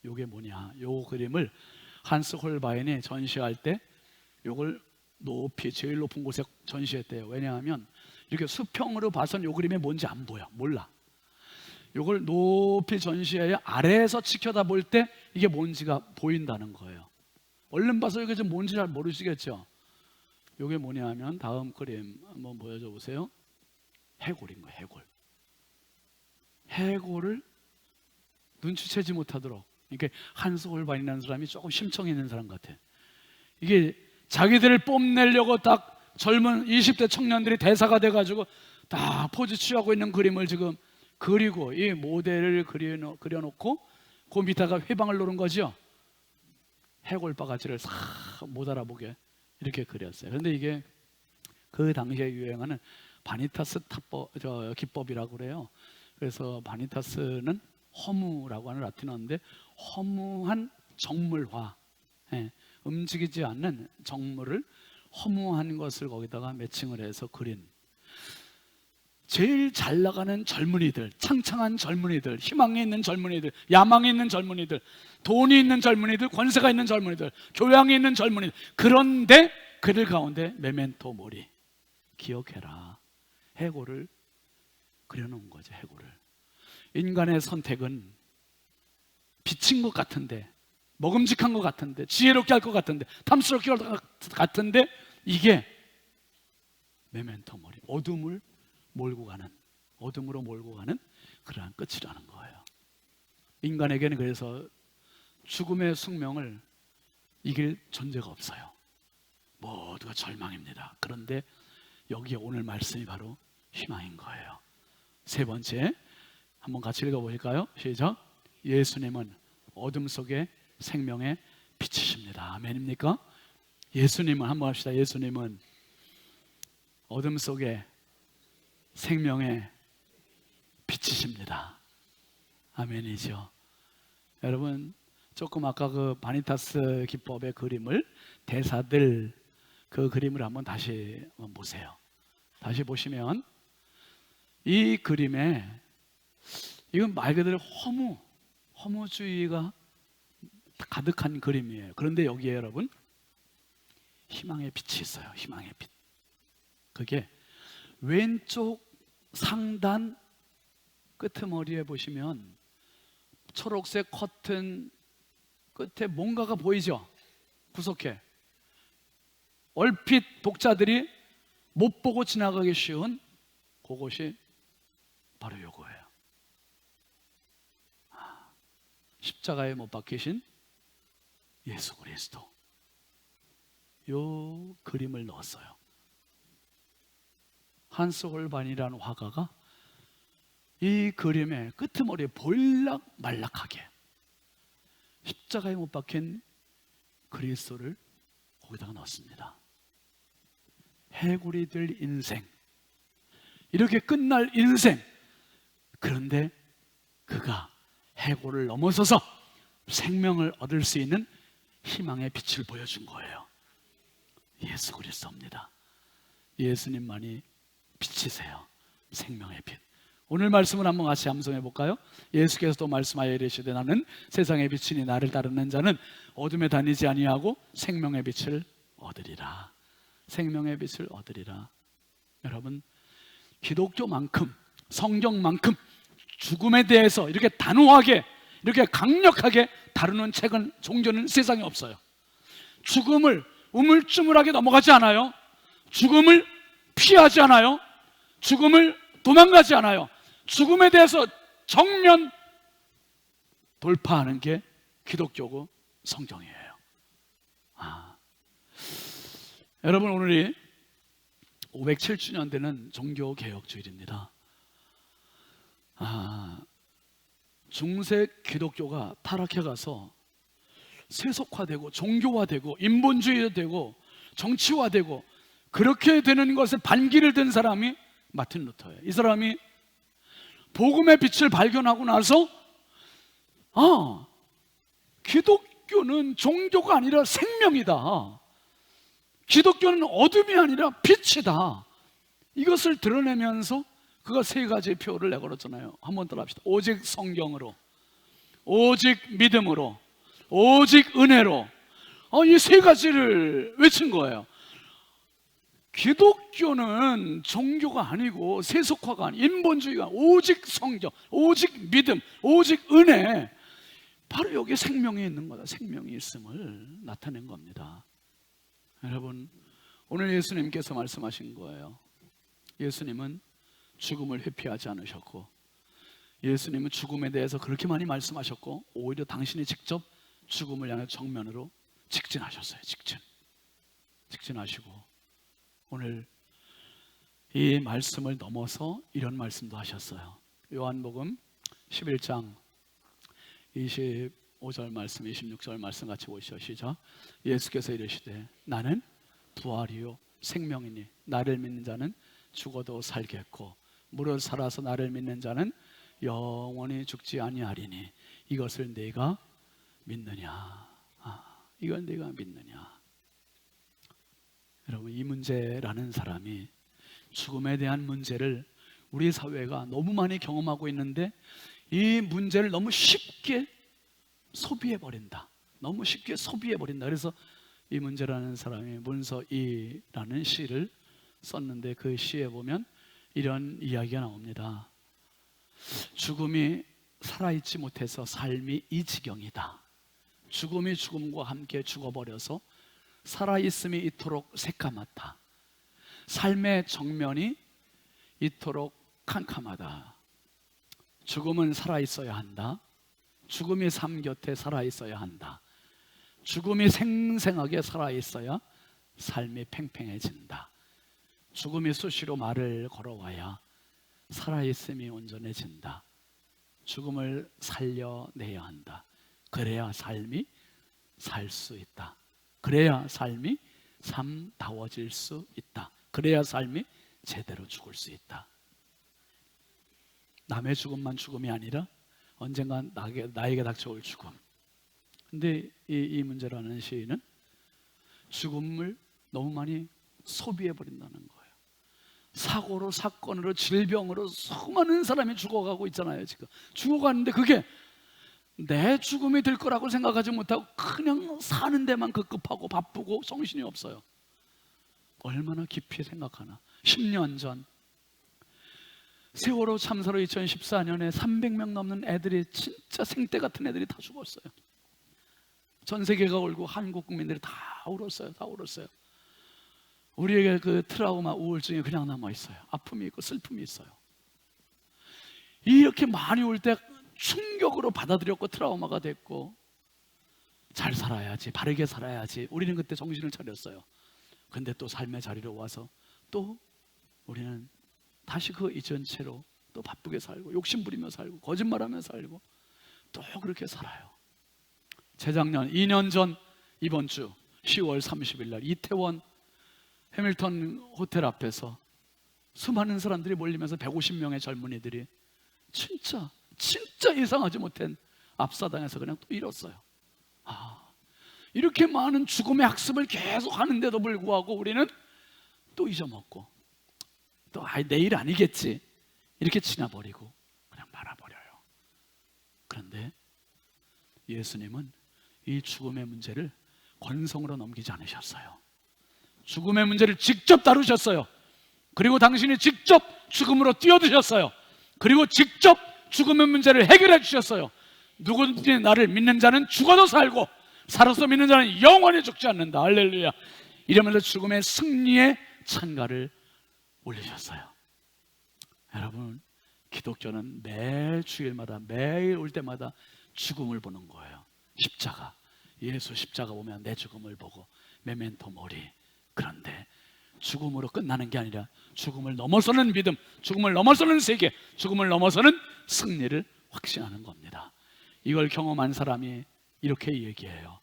요게 뭐냐, 요 그림을 한스 홀바인이 전시할 때 요걸 높이, 제일 높은 곳에 전시했대요. 왜냐하면 이렇게 수평으로 봐선 요 그림이 뭔지 안 보여, 몰라. 요걸 높이 전시해야 아래에서 지켜다 볼 때 이게 뭔지가 보인다는 거예요. 얼른 봐서 이게 좀 뭔지 잘 모르시겠죠? 요게 뭐냐면 다음 그림 한번 보여줘 보세요. 해골인 거예요. 해골을 눈치채지 못하도록, 이게 한스 홀바인이라는 사람이 조금 심청이 있는 사람 같아. 이게 자기들을 뽐내려고 딱 젊은 20대 청년들이 대사가 돼가지고 딱 포즈 취하고 있는 그림을 지금 그리고 이 모델을 그려놓고 그 밑에가 회방을 놓은 거죠. 해골 바가지를 싹 못 알아보게 이렇게 그렸어요. 그런데 이게 그 당시에 유행하는 바니타스 기법이라고 그래요. 그래서 바니타스는 허무라고 하는 라틴어인데 허무한 정물화, 움직이지 않는 정물을 허무한 것을 거기다가 매칭을 해서 그린, 제일 잘 나가는 젊은이들, 창창한 젊은이들, 희망이 있는 젊은이들, 야망이 있는 젊은이들, 돈이 있는 젊은이들, 권세가 있는 젊은이들, 교양이 있는 젊은이들, 그런데 그들 가운데 메멘토 모리, 기억해라, 해골을 그려놓은 거죠. 해골을. 인간의 선택은 비친 것 같은데, 먹음직한 것 같은데, 지혜롭게 할 것 같은데, 탐스럽게 할 것 같은데, 이게 메멘토 모리, 어둠으로 몰고 가는 그러한 끝이라는 거예요. 인간에게는 그래서 죽음의 숙명을 이길 존재가 없어요. 모두가 절망입니다. 그런데 여기에 오늘 말씀이 바로 희망인 거예요. 세 번째, 한번 같이 읽어보실까요? 시작. 예수님은 어둠 속에 생명의 빛이십니다. 아멘입니까? 예수님은, 한번 합시다. 예수님은 어둠 속에 생명의 빛이십니다. 아멘이죠. 여러분, 조금 아까 그 바니타스 기법의 그림을, 대사들 그 그림을 한번 다시 보세요. 다시 보시면 이 그림에, 이건 말 그대로 허무주의가 가득한 그림이에요. 그런데 여기에 여러분 희망의 빛이 있어요. 희망의 빛. 그게 왼쪽 상단 끄트머리에 보시면 초록색 커튼 끝에 뭔가가 보이죠? 구석에 얼핏 독자들이 못 보고 지나가기 쉬운 그것이 바로 요거예요. 십자가에 못 박히신 예수 그리스도. 요 그림을 넣었어요. 한스 홀반이라는 화가가 이 그림의 끄트머리에 볼락말락하게 십자가에 못 박힌 그리스도를 거기다가 넣었습니다. 해골이 될 인생, 이렇게 끝날 인생. 그런데 그가 해골을 넘어서서 생명을 얻을 수 있는 희망의 빛을 보여준 거예요. 예수 그리스도입니다. 예수님만이 빛이세요. 생명의 빛. 오늘 말씀을 한번 같이 암송해 볼까요? 예수께서 또 말씀하여 이르시되 나는 세상의 빛이니 나를 따르는 자는 어둠에 다니지 아니하고 생명의 빛을 얻으리라. 생명의 빛을 얻으리라. 여러분, 기독교만큼, 성경만큼 죽음에 대해서 이렇게 단호하게, 이렇게 강력하게 다루는 책은, 종교는 세상에 없어요. 죽음을 우물쭈물하게 넘어가지 않아요. 죽음을 피하지 않아요. 죽음을 도망가지 않아요. 죽음에 대해서 정면 돌파하는 게 기독교고 성경이에요. 여러분, 오늘이 507주년 되는 종교개혁주일입니다. 중세 기독교가 타락해가서 세속화되고 종교화되고 인본주의화되고 정치화되고 그렇게 되는 것을 반기를 든 사람이 마틴 루터예요. 이 사람이 복음의 빛을 발견하고 나서 기독교는 종교가 아니라 생명이다. 기독교는 어둠이 아니라 빛이다. 이것을 드러내면서 그가 세 가지의 표를 내걸었잖아요. 한번 따라합시다. 오직 성경으로, 오직 믿음으로, 오직 은혜로. 이 세 가지를 외친 거예요. 기독교는 종교가 아니고 세속화가 아니고 인본주의가 아니고 오직 성경, 오직 믿음, 오직 은혜. 바로 여기 생명이 있는 거다. 생명이 있음을 나타낸 겁니다. 여러분, 오늘 예수님께서 말씀하신 거예요. 예수님은 죽음을 회피하지 않으셨고, 예수님은 죽음에 대해서 그렇게 많이 말씀하셨고, 오히려 당신이 직접 죽음을 향해 정면으로 직진하셨어요. 직진하시고 오늘 이 말씀을 넘어서 이런 말씀도 하셨어요. 요한복음 11장 25절 말씀, 26절 말씀 같이 보시죠. 시작. 예수께서 이르시되 나는 부활이요 생명이니 나를 믿는 자는 죽어도 살겠고 무릇 살아서 나를 믿는 자는 영원히 죽지 아니하리니 이것을 네가 믿느냐? 이걸 네가 믿느냐? 여러분, 이 문제라는 사람이 죽음에 대한 문제를 우리 사회가 너무 많이 경험하고 있는데 이 문제를 너무 쉽게 소비해버린다. 너무 쉽게 소비해버린다. 그래서 이 문제라는 사람이 문서이라는 시를 썼는데 그 시에 보면 이런 이야기가 나옵니다. 죽음이 살아있지 못해서 삶이 이 지경이다. 죽음이 죽음과 함께 죽어버려서 살아있음이 이토록 새까맣다. 삶의 정면이 이토록 캄캄하다. 죽음은 살아있어야 한다. 죽음이 삶 곁에 살아있어야 한다. 죽음이 생생하게 살아있어야 삶이 팽팽해진다. 죽음이 수시로 말을 걸어와야 살아있음이 온전해진다. 죽음을 살려내야 한다. 그래야 삶이 살 수 있다. 그래야 삶이 삶다워질 수 있다. 그래야 삶이 제대로 죽을 수 있다. 남의 죽음만 죽음이 아니라 언젠간 나에게 닥쳐올 죽음. 근데 이 문제라는 시인은 죽음을 너무 많이 소비해버린다는 거예요. 사고로, 사건으로, 질병으로 수많은 사람이 죽어가고 있잖아요. 지금 죽어가는데 그게 내 죽음이 될 거라고 생각하지 못하고 그냥 사는 데만 급급하고 바쁘고 정신이 없어요. 얼마나 깊이 생각하나. 10년 전 세월호 참사로 2014년에 300명 넘는 애들이, 진짜 생떼 같은 애들이 다 죽었어요. 전 세계가 울고 한국 국민들이 다 울었어요. 다 울었어요. 우리에게 그 트라우마, 우울증이 그냥 남아 있어요. 아픔이 있고 슬픔이 있어요. 이렇게 많이 울 때 충격으로 받아들였고 트라우마가 됐고, 잘 살아야지, 바르게 살아야지, 우리는 그때 정신을 차렸어요. 근데 또 삶의 자리로 와서 또 우리는 다시 그 이전 채로 또 바쁘게 살고 욕심부리며 살고 거짓말하며 살고 또 그렇게 살아요. 재작년 2년 전 이번 주 10월 30일 날 이태원 해밀턴 호텔 앞에서 수많은 사람들이 몰리면서 150명의 젊은이들이 진짜 예상하지 못한 압사당해서 그냥 또 잃었어요. 이렇게 많은 죽음의 학습을 계속 하는데도 불구하고 우리는 또 잊어먹고 또 내일 아니겠지 이렇게 지나버리고 그냥 말아버려요. 그런데 예수님은 이 죽음의 문제를 건성으로 넘기지 않으셨어요. 죽음의 문제를 직접 다루셨어요. 그리고 당신이 직접 죽음으로 뛰어드셨어요. 그리고 직접 죽음의 문제를 해결해 주셨어요. 누구든지 나를 믿는 자는 죽어도 살고 살아서 믿는 자는 영원히 죽지 않는다. 할렐루야. 이러면서 죽음의 승리의 찬가를 올리셨어요. 여러분, 기독교는 매 주일마다 매일 올 때마다 죽음을 보는 거예요. 십자가, 예수 십자가 보면 내 죽음을 보고 메멘토 모리. 그런데 죽음으로 끝나는 게 아니라 죽음을 넘어서는 믿음, 죽음을 넘어서는 세계, 죽음을 넘어서는 승리를 확신하는 겁니다. 이걸 경험한 사람이 이렇게 얘기해요.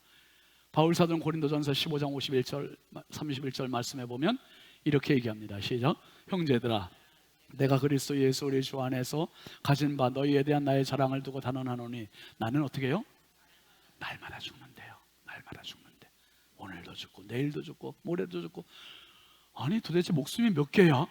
바울사도는 고린도전서 15장 51절 31절 말씀해 보면 이렇게 얘기합니다. 시작. 형제들아, 내가 그리스도 예수 우리 주 안에서 가진 바 너희에 대한 나의 자랑을 두고 단언하노니 나는 어떻게 해요? 날마다 죽는데요. 날마다 죽는데 오늘도 죽고 내일도 죽고 모레도 죽고. 아니 도대체 목숨이 몇 개야?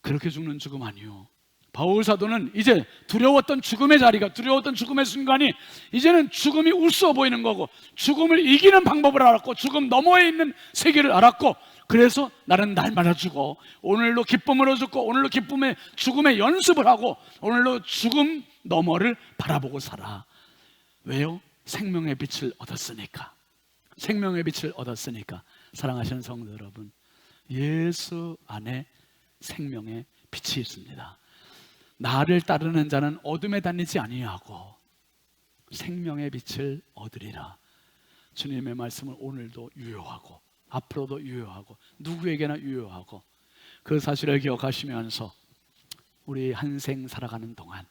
그렇게 죽는 죽음 아니요. 바울 사도는 이제 두려웠던 죽음의 자리가, 두려웠던 죽음의 순간이 이제는 죽음이 우스워 보이는 거고 죽음을 이기는 방법을 알았고 죽음 너머에 있는 세계를 알았고, 그래서 나는 날마다 죽어 오늘도 기쁨으로 죽고 오늘도 기쁨의 죽음의 연습을 하고 오늘도 죽음 너머를 바라보고 살아. 왜요? 생명의 빛을 얻었으니까. 생명의 빛을 얻었으니까. 사랑하시는 성도 여러분, 예수 안에 생명의 빛이 있습니다. 나를 따르는 자는 어둠에 다니지 아니하고 생명의 빛을 얻으리라. 주님의 말씀은 오늘도 유효하고 앞으로도 유효하고 누구에게나 유효하고, 그 사실을 기억하시면서 우리 한 생 살아가는 동안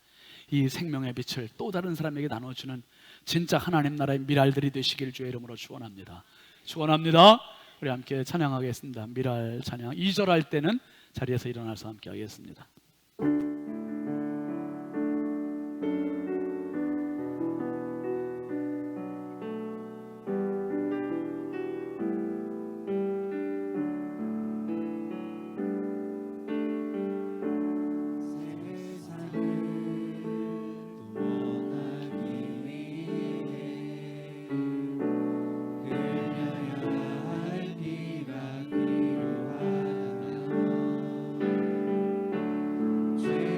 이 생명의 빛을 또 다른 사람에게 나눠주는 진짜 하나님 나라의 미랄들이 되시길 주의 이름으로 축원합니다. 축원합니다. 우리 함께 찬양하겠습니다. 미랄 찬양 2절 할 때는 자리에서 일어나서 함께 하겠습니다. 죄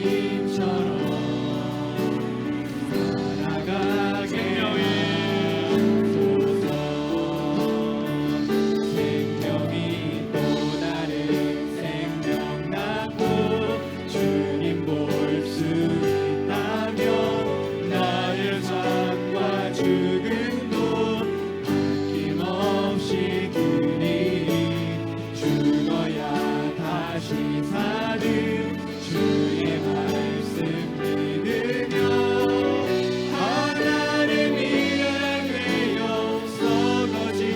예수님처럼 살아가게 하소서. 생명이 또 다른 생명 낳고 주님 볼 수 있다면 나의 삶과 죽음도 아낌없이 그리 죽어야 다시 사는 주의 말씀 믿으며 하나님이라 되어 썩어지니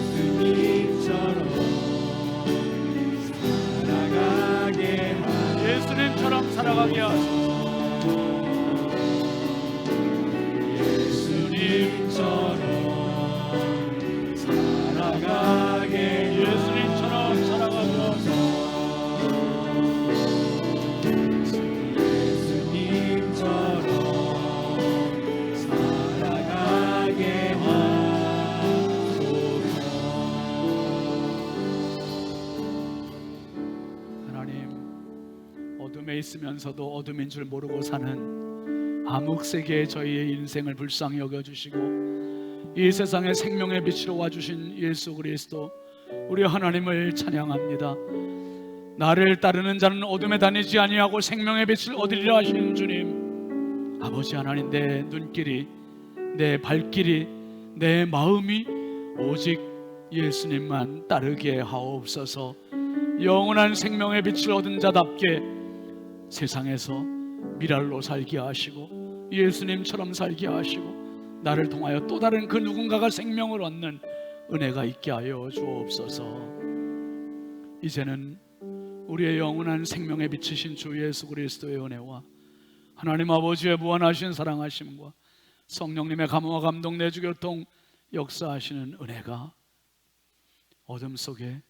예수님처럼 살아가게 예수님처럼 살아가게 하소서. 예수님처럼 살아가게 예수님처럼 살아가게 하소서. 예수님처럼 살아가게 하소서. 하나님, 어둠에 있으면서도 어둠인 줄 모르고 사는 암흑 세계의 저희의 인생을 불쌍히 여겨주시고 이 세상에 생명의 빛으로 와주신 예수 그리스도, 우리 하나님을 찬양합니다. 나를 따르는 자는 어둠에 다니지 아니하고 생명의 빛을 얻으리라 하시는 주님, 아버지 하나님, 내 눈길이, 내 발길이, 내 마음이 오직 예수님만 따르게 하옵소서. 영원한 생명의 빛을 얻은 자답게 세상에서 미랄로 살게 하시고 예수님처럼 살게 하시고 나를 통하여 또 다른 그 누군가가 생명을 얻는 은혜가 있게 하여 주옵소서. 이제는 우리의 영원한 생명의 빛이신 주 예수 그리스도의 은혜와 하나님 아버지의 무한하신 사랑하심과 성령님의 감화와 감동 내주 교통 역사하시는 은혜가 어둠 속에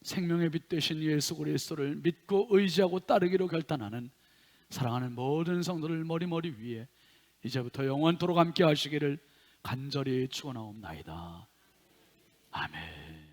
생명의 빛 되신 예수 그리스도를 믿고 의지하고 따르기로 결단하는 사랑하는 모든 성도들 머리 위에 이제부터 영원토록 함께 하시기를 간절히 축원하옵나이다. 아멘.